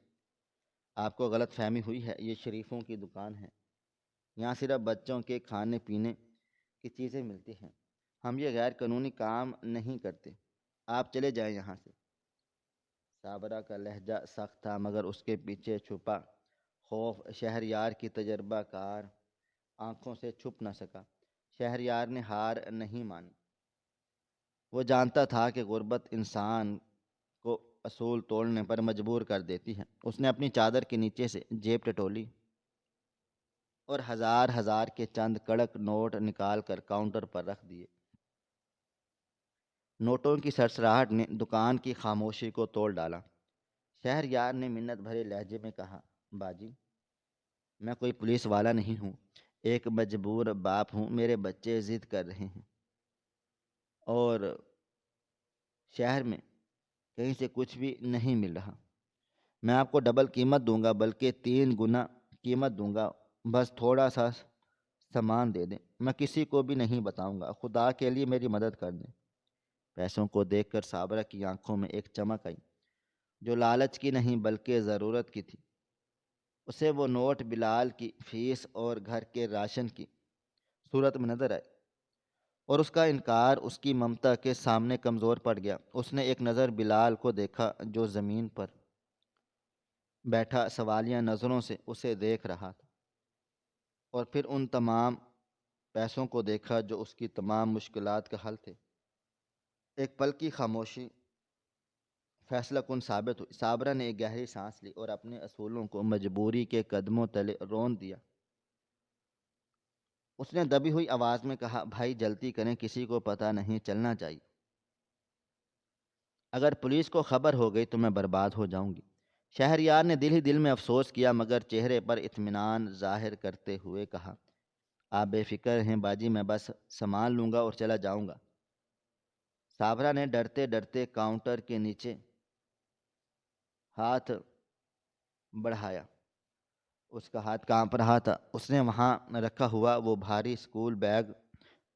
آپ کو غلط فہمی ہوئی ہے، یہ شریفوں کی دکان ہے، یہاں صرف بچوں کے کھانے پینے کی چیزیں ملتی ہیں، ہم یہ غیر قانونی کام نہیں کرتے، آپ چلے جائیں یہاں سے۔ صابرہ کا لہجہ سخت تھا مگر اس کے پیچھے چھپا خوف شہریار کی تجربہ کار آنکھوں سے چھپ نہ سکا۔ شہریار نے ہار نہیں مانی۔ وہ جانتا تھا کہ غربت انسان کو اصول توڑنے پر مجبور کر دیتی ہے۔ اس نے اپنی چادر کے نیچے سے جیب ٹٹولی اور ہزار ہزار کے چند کڑک نوٹ نکال کر کاؤنٹر پر رکھ دیے۔ نوٹوں کی سرسراہٹ نے دکان کی خاموشی کو توڑ ڈالا۔ شہریار نے منت بھرے لہجے میں کہا، باجی میں کوئی پولیس والا نہیں ہوں، ایک مجبور باپ ہوں، میرے بچے ضد کر رہے ہیں اور شہر میں کہیں سے کچھ بھی نہیں مل رہا۔ میں آپ کو ڈبل قیمت دوں گا، بلکہ 3 گنا قیمت دوں گا، بس تھوڑا سا سامان دے دیں، میں کسی کو بھی نہیں بتاؤں گا، خدا کے لیے میری مدد کر دیں۔ پیسوں کو دیکھ کر صابرہ کی آنکھوں میں ایک چمک آئی جو لالچ کی نہیں بلکہ ضرورت کی تھی۔ اسے وہ نوٹ بلال کی فیس اور گھر کے راشن کی صورت میں نظر آئے اور اس کا انکار اس کی ممتا کے سامنے کمزور پڑ گیا۔ اس نے ایک نظر بلال کو دیکھا جو زمین پر بیٹھا سوالیہ نظروں سے اسے دیکھ رہا تھا، اور پھر ان تمام پیسوں کو دیکھا جو اس کی تمام مشکلات کا حل تھے۔ ایک پل کی خاموشی فیصلہ کن ثابت ہوئی۔ صابرہ نے ایک گہری سانس لی اور اپنے اصولوں کو مجبوری کے قدموں تلے رون دیا۔ اس نے دبی ہوئی آواز میں کہا، بھائی جلدی کریں، کسی کو پتہ نہیں چلنا چاہیے، اگر پولیس کو خبر ہو گئی تو میں برباد ہو جاؤں گی۔ شہریار نے دل ہی دل میں افسوس کیا مگر چہرے پر اطمینان ظاہر کرتے ہوئے کہا، آپ بے فکر ہیں باجی، میں بس سامان لوں گا اور چلا جاؤں گا۔ صابرہ نے ڈرتے ڈرتے کاؤنٹر کے نیچے ہاتھ بڑھایا۔ اس کا ہاتھ کانپ رہا تھا۔ اس نے وہاں رکھا ہوا وہ بھاری اسکول بیگ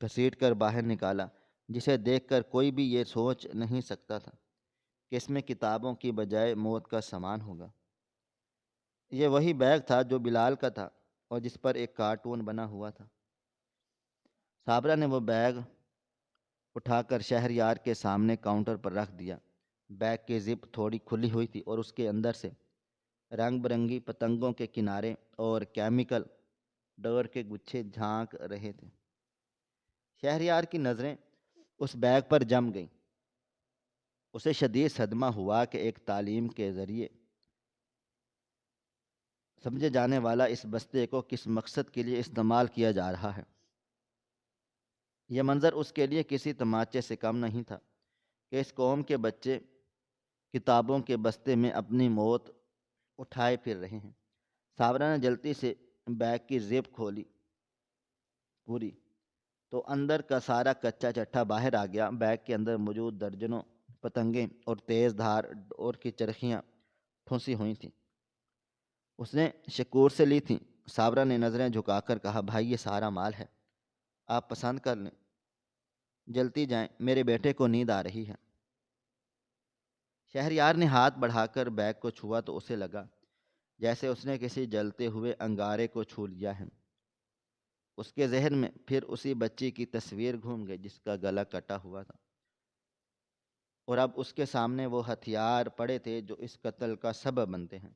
گھسیٹ کر باہر نکالا، جسے دیکھ کر کوئی بھی یہ سوچ نہیں سکتا تھا کہ اس میں کتابوں کی بجائے موت کا سامان ہوگا۔ یہ وہی بیگ تھا جو بلال کا تھا اور جس پر ایک کارٹون بنا ہوا تھا۔ صابرہ نے وہ بیگ اٹھا کر شہریار کے سامنے کاؤنٹر پر رکھ دیا۔ بیگ کی زپ تھوڑی کھلی ہوئی تھی اور اس کے اندر سے رنگ برنگی پتنگوں کے کنارے اور کیمیکل ڈور کے گچھے جھانک رہے تھے۔ شہریار کی نظریں اس بیگ پر جم گئیں۔ اسے شدید صدمہ ہوا کہ ایک تعلیم کے ذریعے سمجھے جانے والا اس بستے کو کس مقصد کے لیے استعمال کیا جا رہا ہے۔ یہ منظر اس کے لیے کسی تماچے سے کم نہیں تھا کہ اس قوم کے بچے کتابوں کے بستے میں اپنی موت اٹھائے پھر رہے ہیں۔ صابرہ نے جلدی سے بیگ کی زیب کھولی پوری تو اندر کا سارا کچا چٹھا باہر آ گیا۔ بیگ کے اندر موجود درجنوں پتنگیں اور تیز دھار ڈور کی چرخیاں پھنسی ہوئی تھیں۔ اس نے شکور سے لی تھیں۔ صابرہ نے نظریں جھکا کر کہا، بھائی یہ سارا مال ہے، آپ پسند کر لیں، جلدی جائیں، میرے بیٹے کو نیند آ رہی ہے۔ شہریار نے ہاتھ بڑھا کر بیگ کو چھوا تو اسے لگا جیسے اس نے کسی جلتے ہوئے انگارے کو چھو لیا ہے۔ اس کے ذہن میں پھر اسی بچی کی تصویر گھوم گئی جس کا گلا کٹا ہوا تھا، اور اب اس کے سامنے وہ ہتھیار پڑے تھے جو اس قتل کا سبب بنتے ہیں۔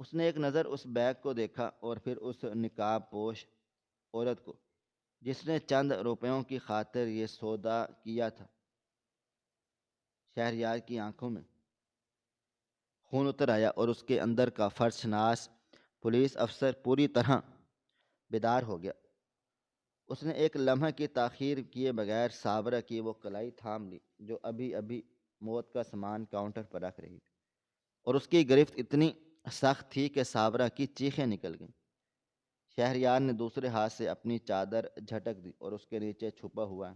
اس نے ایک نظر اس بیگ کو دیکھا اور پھر اس نقاب پوش عورت کو جس نے چند روپیوں کی خاطر یہ سودا کیا تھا۔ شہریار کی آنکھوں میں خون اتر آیا اور اس کے اندر کا فرض شناس پولیس افسر پوری طرح بیدار ہو گیا۔ اس نے ایک لمحے کی تاخیر کیے بغیر صابرہ کی وہ کلائی تھام لی جو ابھی ابھی موت کا سامان کاؤنٹر پر رکھ رہی تھی، اور اس کی گرفت اتنی سخت تھی کہ صابرہ کی چیخیں نکل گئیں۔ شہریار نے دوسرے ہاتھ سے اپنی چادر جھٹک دی اور اس کے نیچے چھپا ہوا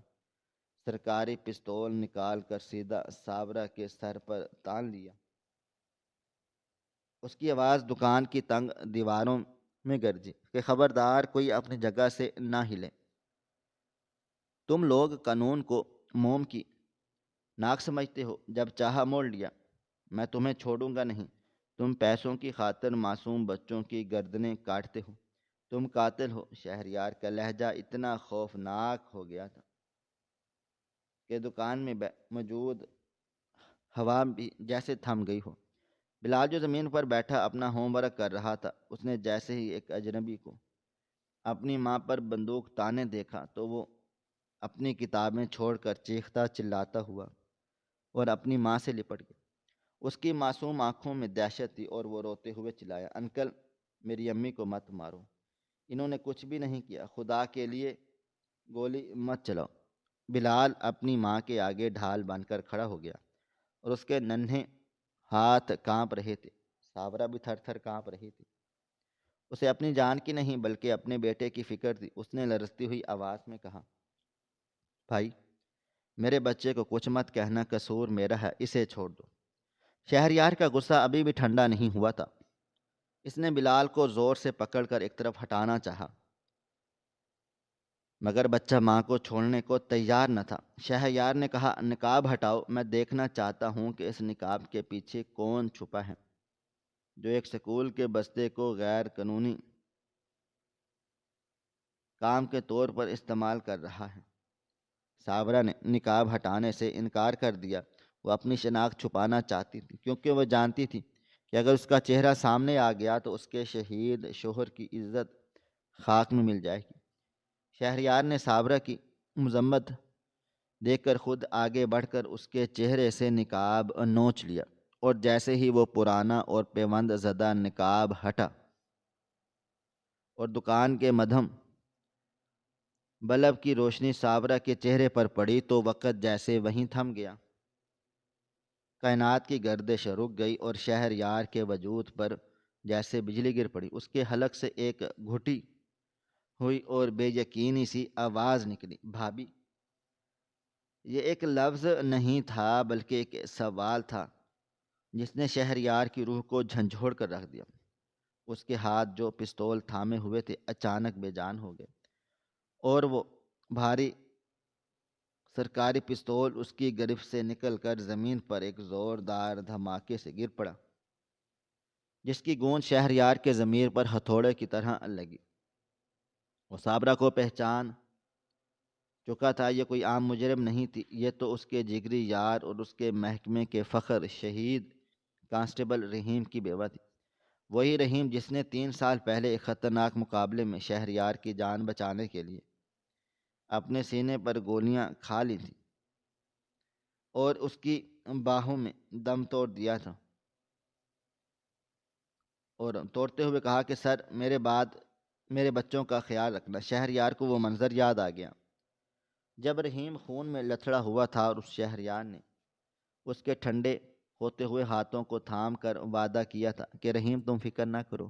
سرکاری پستول نکال کر سیدھا صابرہ کے سر پر تان لیا۔ اس کی آواز دکان کی تنگ دیواروں میں گرجی کہ خبردار کوئی اپنی جگہ سے نہ ہلے۔ تم لوگ قانون کو موم کی ناک سمجھتے ہو، جب چاہا موڑ لیا، میں تمہیں چھوڑوں گا نہیں۔ تم پیسوں کی خاطر معصوم بچوں کی گردنیں کاٹتے ہو، تم قاتل ہو۔ شہریار کا لہجہ اتنا خوفناک ہو گیا تھا کہ دکان میں موجود ہوا بھی جیسے تھم گئی ہو۔ بلال جو زمین پر بیٹھا اپنا ہوم ورک کر رہا تھا، اس نے جیسے ہی ایک اجنبی کو اپنی ماں پر بندوق تانے دیکھا تو وہ اپنی کتابیں چھوڑ کر چیختا چلاتا ہوا اور اپنی ماں سے لپٹ گیا۔ اس کی معصوم آنکھوں میں دہشت تھی اور وہ روتے ہوئے چلایا، انکل میری امی کو مت مارو، انہوں نے کچھ بھی نہیں کیا، خدا کے لیے گولی مت چلاؤ۔ بلال اپنی ماں کے آگے ڈھال بن کر کھڑا ہو گیا اور اس کے ننھے ہاتھ کانپ رہے تھے۔ صابرہ بھی تھر تھر کانپ رہی تھی۔ اسے اپنی جان کی نہیں بلکہ اپنے بیٹے کی فکر تھی۔ اس نے لرزتی ہوئی آواز میں کہا، بھائی میرے بچے کو کچھ مت کہنا، قصور میرا ہے، اسے چھوڑ دو۔ شہریار کا غصہ ابھی بھی ٹھنڈا نہیں ہوا تھا۔ اس نے بلال کو زور سے پکڑ کر ایک طرف ہٹانا چاہا، مگر بچہ ماں کو چھوڑنے کو تیار نہ تھا۔ شہریار نے کہا، نقاب ہٹاؤ، میں دیکھنا چاہتا ہوں کہ اس نقاب کے پیچھے کون چھپا ہے جو ایک سکول کے بستے کو غیر قانونی کام کے طور پر استعمال کر رہا ہے۔ صابرہ نے نقاب ہٹانے سے انکار کر دیا۔ وہ اپنی شناخت چھپانا چاہتی تھی کیونکہ وہ جانتی تھی کہ اگر اس کا چہرہ سامنے آ گیا تو اس کے شہید شوہر کی عزت خاک میں مل جائے گی۔ شہریار نے صابرہ کی مذمت دیکھ کر خود آگے بڑھ کر اس کے چہرے سے نقاب نوچ لیا، اور جیسے ہی وہ پرانا اور پیوند زدہ نقاب ہٹا اور دکان کے مدھم بلب کی روشنی صابرہ کے چہرے پر پڑی تو وقت جیسے وہیں تھم گیا۔ کائنات کی گردش رک گئی اور شہریار کے وجود پر جیسے بجلی گر پڑی۔ اس کے حلق سے ایک گھٹی ہوئی اور بے یقینی سی آواز نکلی، بھابھی۔ یہ ایک لفظ نہیں تھا بلکہ ایک سوال تھا جس نے شہریار کی روح کو جھنجھوڑ کر رکھ دیا۔ اس کے ہاتھ جو پستول تھامے ہوئے تھے اچانک بے جان ہو گئے، اور وہ بھاری سرکاری پستول اس کی گرفت سے نکل کر زمین پر ایک زوردار دھماکے سے گر پڑا، جس کی گونج شہریار کے ضمیر پر ہتھوڑے کی طرح لگی۔ وہ صابرہ کو پہچان چکا تھا۔ یہ کوئی عام مجرم نہیں تھی، یہ تو اس کے جگری یار اور اس کے محکمے کے فخر شہید کانسٹیبل رحیم کی بیوہ تھی۔ وہی رحیم جس نے 3 سال پہلے ایک خطرناک مقابلے میں شہریار کی جان بچانے کے لیے اپنے سینے پر گولیاں کھا لی تھیں اور اس کی باہوں میں دم توڑ دیا تھا، اور توڑتے ہوئے کہا کہ سر، میرے بعد میرے بچوں کا خیال رکھنا۔ شہریار کو وہ منظر یاد آ گیا جب رحیم خون میں لتھڑا ہوا تھا اور اس شہریار نے اس کے ٹھنڈے ہوتے ہوئے ہاتھوں کو تھام کر وعدہ کیا تھا کہ رحیم تم فکر نہ کرو،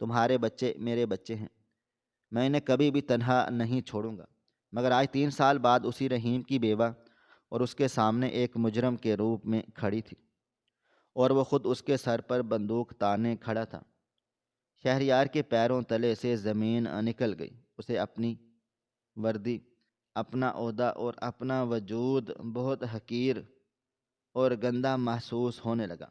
تمہارے بچے میرے بچے ہیں، میں انہیں کبھی بھی تنہا نہیں چھوڑوں گا۔ مگر آج 3 سال بعد اسی رحیم کی بیوہ اور اس کے سامنے ایک مجرم کے روپ میں کھڑی تھی، اور وہ خود اس کے سر پر بندوق تانے کھڑا تھا۔ شہریار کے پیروں تلے سے زمین نکل گئی، اسے اپنی وردی، اپنا عہدہ اور اپنا وجود بہت حقیر اور گندا محسوس ہونے لگا۔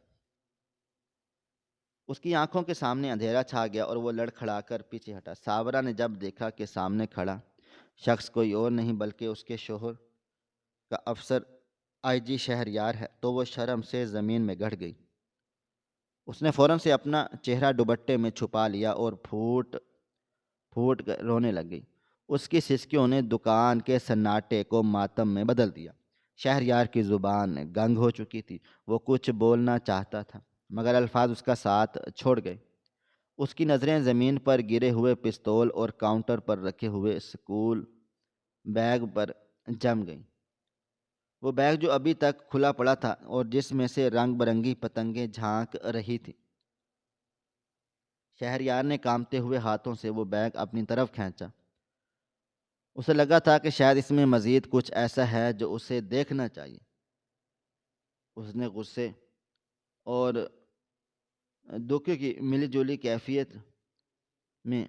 اس کی آنکھوں کے سامنے اندھیرا چھا گیا اور وہ لڑکھڑا کر پیچھے ہٹا۔ صابرہ نے جب دیکھا کہ سامنے کھڑا شخص کوئی اور نہیں بلکہ اس کے شوہر کا افسر آئی جی شہریار ہے تو وہ شرم سے زمین میں گڑ گئی۔ اس نے فوراً سے اپنا چہرہ دوپٹے میں چھپا لیا اور پھوٹ پھوٹ کر رونے لگ گئی۔ اس کی سسکیوں نے دکان کے سناٹے کو ماتم میں بدل دیا۔ شہریار کی زبان گنگ ہو چکی تھی، وہ کچھ بولنا چاہتا تھا مگر الفاظ اس کا ساتھ چھوڑ گئے۔ اس کی نظریں زمین پر گرے ہوئے پستول اور کاؤنٹر پر رکھے ہوئے اسکول بیگ پر جم گئیں، وہ بیگ جو ابھی تک کھلا پڑا تھا اور جس میں سے رنگ برنگی پتنگیں جھانک رہی تھیں۔ شہریار نے کانپتے ہوئے ہاتھوں سے وہ بیگ اپنی طرف کھینچا۔ اسے لگا تھا کہ شاید اس میں مزید کچھ ایسا ہے جو اسے دیکھنا چاہیے۔ اس نے غصے اور دکھ کی ملی جلی کیفیت میں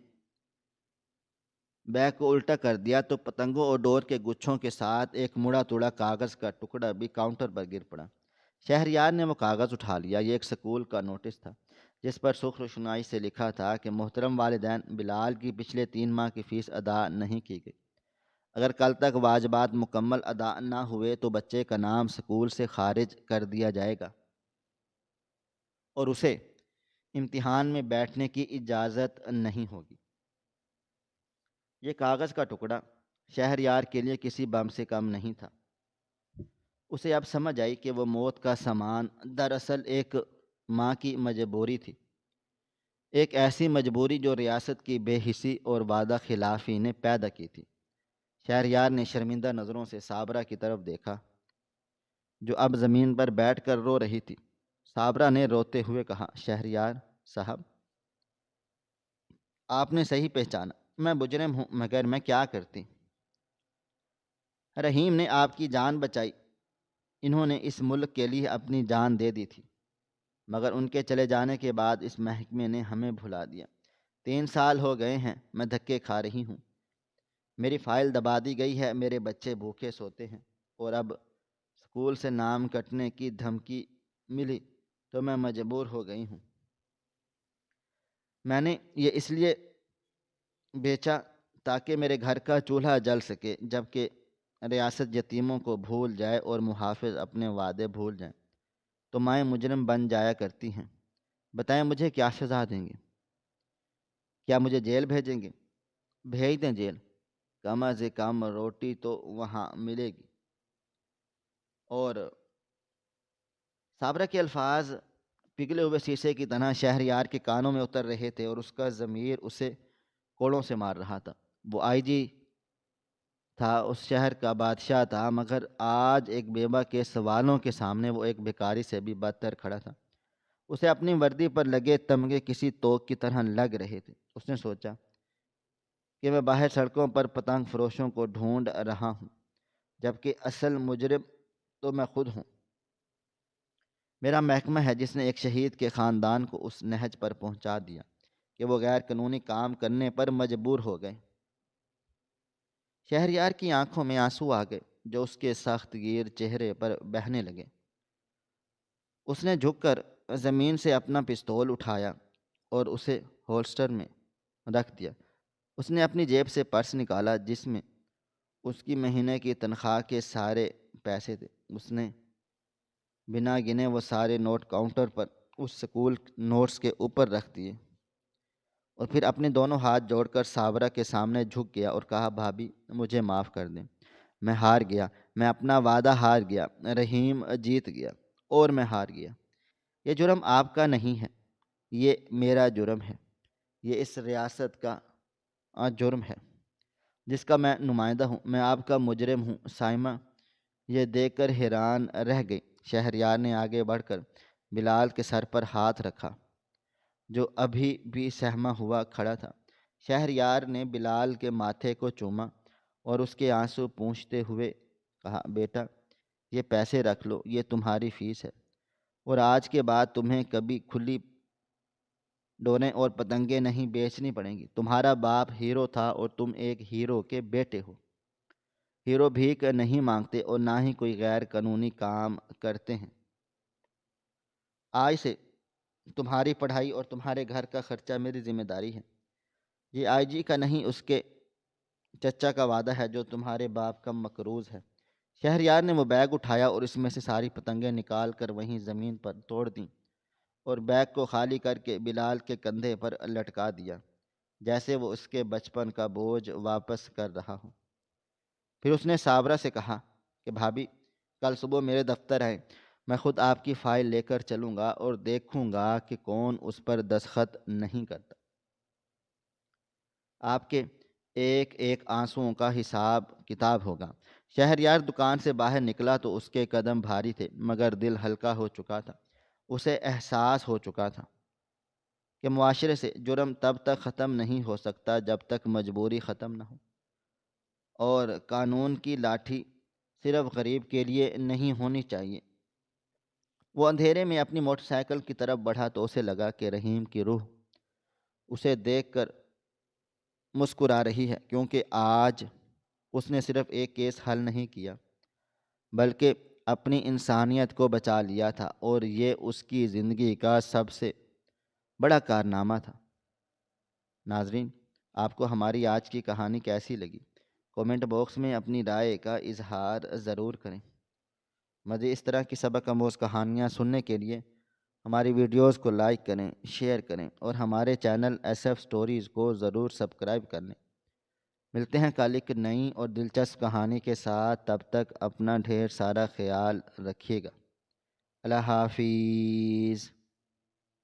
بیگ کو الٹا کر دیا تو پتنگوں اور ڈور کے گچھوں کے ساتھ ایک مڑا توڑا کاغذ کا ٹکڑا بھی کاؤنٹر پر گر پڑا۔ شہریار نے وہ کاغذ اٹھا لیا۔ یہ ایک سکول کا نوٹس تھا جس پر سرخ روشنائی سے لکھا تھا کہ محترم والدین، بلال کی پچھلے 3 ماہ کی فیس ادا نہیں کی گئی۔ اگر کل تک واجبات مکمل ادا نہ ہوئے تو بچے کا نام سکول سے خارج کر دیا جائے گا اور اسے امتحان میں بیٹھنے کی اجازت نہیں ہوگی۔ یہ کاغذ کا ٹکڑا شہریار کے لیے کسی بم سے کم نہیں تھا۔ اسے اب سمجھ آئی کہ وہ موت کا سامان دراصل ایک ماں کی مجبوری تھی، ایک ایسی مجبوری جو ریاست کی بے حسی اور وعدہ خلافی نے پیدا کی تھی۔ شہریار نے شرمندہ نظروں سے صابرہ کی طرف دیکھا جو اب زمین پر بیٹھ کر رو رہی تھی۔ صابرہ نے روتے ہوئے کہا، شہریار صاحب، آپ نے صحیح پہچانا، میں مجرم ہوں مگر میں کیا کرتی۔ رحیم نے آپ کی جان بچائی، انہوں نے اس ملک کے لیے اپنی جان دے دی تھی، مگر ان کے چلے جانے کے بعد اس محکمے نے ہمیں بھلا دیا۔ 3 سال ہو گئے ہیں میں دھکے کھا رہی ہوں، میری فائل دبا دی گئی ہے، میرے بچے بھوکے سوتے ہیں، اور اب اسکول سے نام کٹنے کی دھمکی ملی تو میں مجبور ہو گئی ہوں۔ میں نے یہ اس لیے بیچا تاکہ میرے گھر کا چولہا جل سکے، جبکہ ریاست یتیموں کو بھول جائے اور محافظ اپنے وعدے بھول جائیں تو مائیں مجرم بن جایا کرتی ہیں۔ بتائیں مجھے کیا سزا دیں گے؟ کیا مجھے جیل بھیجیں گے؟ بھیج دیں جیل، کم از کم روٹی تو وہاں ملے گی۔ اور صابرہ کے الفاظ پگھلے ہوئے شیشے کی طرح شہریار کے کانوں میں اتر رہے تھے اور اس کا ضمیر اسے کوڑوں سے مار رہا تھا۔ وہ آئی جی تھا، اس شہر کا بادشاہ تھا، مگر آج ایک بیوہ کے سوالوں کے سامنے وہ ایک بھکاری سے بھی بدتر کھڑا تھا۔ اسے اپنی وردی پر لگے تمغے کسی توق کی طرح لگ رہے تھے۔ اس نے سوچا کہ میں باہر سڑکوں پر پتنگ فروشوں کو ڈھونڈ رہا ہوں، جبکہ اصل مجرم تو میں خود ہوں۔ میرا محکمہ ہے جس نے ایک شہید کے خاندان کو اس نہج پر پہنچا دیا کہ وہ غیر قانونی کام کرنے پر مجبور ہو گئے۔ شہریار کی آنکھوں میں آنسو آ گئے جو اس کے سخت گیر چہرے پر بہنے لگے۔ اس نے جھک کر زمین سے اپنا پستول اٹھایا اور اسے ہولسٹر میں رکھ دیا۔ اس نے اپنی جیب سے پرس نکالا جس میں اس کی مہینے کی تنخواہ کے سارے پیسے تھے۔ اس نے بنا گنے وہ سارے نوٹ کاؤنٹر پر اس سکول نوٹس کے اوپر رکھ دیے اور پھر اپنے دونوں ہاتھ جوڑ کر صابرہ کے سامنے جھک گیا اور کہا، بھابھی مجھے معاف کر دیں، میں ہار گیا، میں اپنا وعدہ ہار گیا، رحیم جیت گیا اور میں ہار گیا۔ یہ جرم آپ کا نہیں ہے، یہ میرا جرم ہے، یہ اس ریاست کا جرم ہے جس کا میں نمائندہ ہوں، میں آپ کا مجرم ہوں۔ سائمہ یہ دیکھ کر حیران رہ گئی۔ شہریار نے آگے بڑھ کر بلال کے سر پر ہاتھ رکھا جو ابھی بھی سہما ہوا کھڑا تھا۔ شہریار نے بلال کے ماتھے کو چوما اور اس کے آنسو پونچھتے ہوئے کہا، بیٹا یہ پیسے رکھ لو، یہ تمہاری فیس ہے اور آج کے بعد تمہیں کبھی کھلی ڈوریں اور پتنگیں نہیں بیچنی پڑیں گی۔ تمہارا باپ ہیرو تھا اور تم ایک ہیرو کے بیٹے ہو۔ ہیرو بھیک نہیں مانگتے اور نہ ہی کوئی غیر قانونی کام کرتے ہیں۔ آج سے تمہاری پڑھائی اور تمہارے گھر کا خرچہ میری ذمہ داری ہے۔ یہ آئی جی کا نہیں، اس کے چچا کا وعدہ ہے جو تمہارے باپ کا مقروض ہے۔ شہریار نے وہ بیگ اٹھایا اور اس میں سے ساری پتنگیں نکال کر وہیں زمین پر توڑ دیں اور بیگ کو خالی کر کے بلال کے کندھے پر لٹکا دیا جیسے وہ اس کے بچپن کا بوجھ واپس کر رہا ہو۔ پھر اس نے صابرہ سے کہا کہ بھابھی کل صبح میرے دفتر آئیں، میں خود آپ کی فائل لے کر چلوں گا اور دیکھوں گا کہ کون اس پر دستخط نہیں کرتا۔ آپ کے ایک ایک آنسوؤں کا حساب کتاب ہوگا۔ شہریار دکان سے باہر نکلا تو اس کے قدم بھاری تھے مگر دل ہلکا ہو چکا تھا۔ اسے احساس ہو چکا تھا کہ معاشرے سے جرم تب تک ختم نہیں ہو سکتا جب تک مجبوری ختم نہ ہو، اور قانون کی لاٹھی صرف غریب کے لیے نہیں ہونی چاہیے۔ وہ اندھیرے میں اپنی موٹر سائیکل کی طرف بڑھا تو اسے لگا کہ رحیم کی روح اسے دیکھ کر مسکرا رہی ہے، کیونکہ آج اس نے صرف ایک کیس حل نہیں کیا بلکہ اپنی انسانیت کو بچا لیا تھا، اور یہ اس کی زندگی کا سب سے بڑا کارنامہ تھا۔ ناظرین، آپ کو ہماری آج کی کہانی کیسی لگی؟ کومنٹ باکس میں اپنی رائے کا اظہار ضرور کریں۔ مزید اس طرح کی سبق آموز کہانیاں سننے کے لیے ہماری ویڈیوز کو لائک کریں، شیئر کریں اور ہمارے چینل ایس ایف سٹوریز کو ضرور سبسکرائب کر لیں۔ ملتے ہیں کل ایک نئی اور دلچسپ کہانی کے ساتھ، تب تک اپنا ڈھیر سارا خیال رکھیے گا۔ اللہ حافظ۔